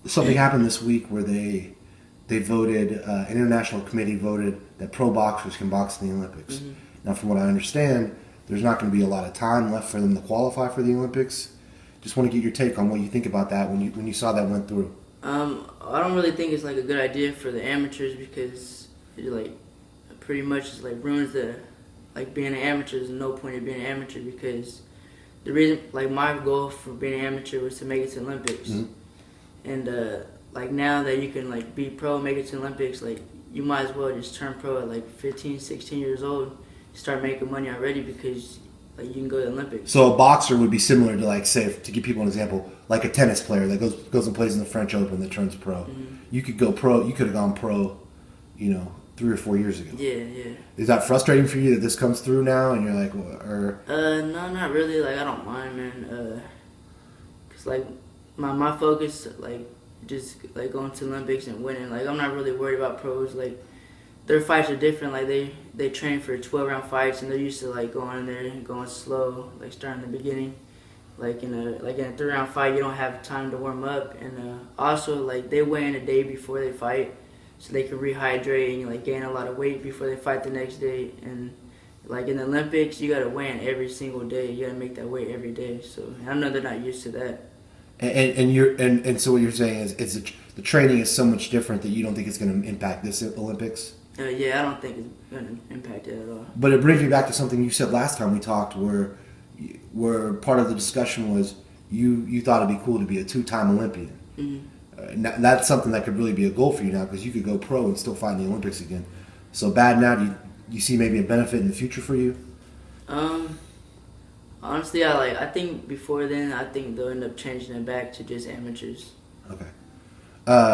something happened this week where they voted, an international committee voted that pro boxers can box in the Olympics. Mm-hmm. Now, from what I understand, there's not going to be a lot of time left for them to qualify for the Olympics. Just want to get your take on what you think about that when you saw that went through. I don't really think it's like a good idea for the amateurs because it like pretty much is like ruins the like being an amateur. There's no point in being an amateur because the reason like my goal for being an amateur was to make it to the Olympics, and like now that you can like be pro, make it to the Olympics, like you might as well just turn pro at like 15, 16 years old, start making money already because like you can go to the Olympics. So a boxer would be similar to, like, say, to give people an example, like a tennis player that goes and plays in the French Open that turns pro. Mm-hmm. You could go pro. You could have gone pro, 3 or 4 years ago. Yeah. Is that frustrating for you that this comes through now and you're like, or? No, not really. Like I don't mind, man. Cause like my focus like just like going to the Olympics and winning. Like I'm not really worried about pros. Like their fights are different. Like they train for 12-round fights and they're used to like going in there and going slow, like starting in the beginning. Like in a 3-round fight, you don't have time to warm up, and also like they weigh in a day before they fight, so they can rehydrate and like gain a lot of weight before they fight the next day. And like in the Olympics, you gotta weigh in every single day. You gotta make that weight every day. So I know they're not used to that. And so what you're saying is the training is so much different that you don't think it's going to impact this Olympics? Yeah, I don't think it's gonna impact it at all. But it brings me back to something you said last time we talked, where part of the discussion was you thought it'd be cool to be a 2-time Olympian. Mm-hmm. That's something that could really be a goal for you now because you could go pro and still fight in the Olympics again. So bad now, do you see maybe a benefit in the future for you? Honestly, I think before then, I think they'll end up changing it back to just amateurs. Okay.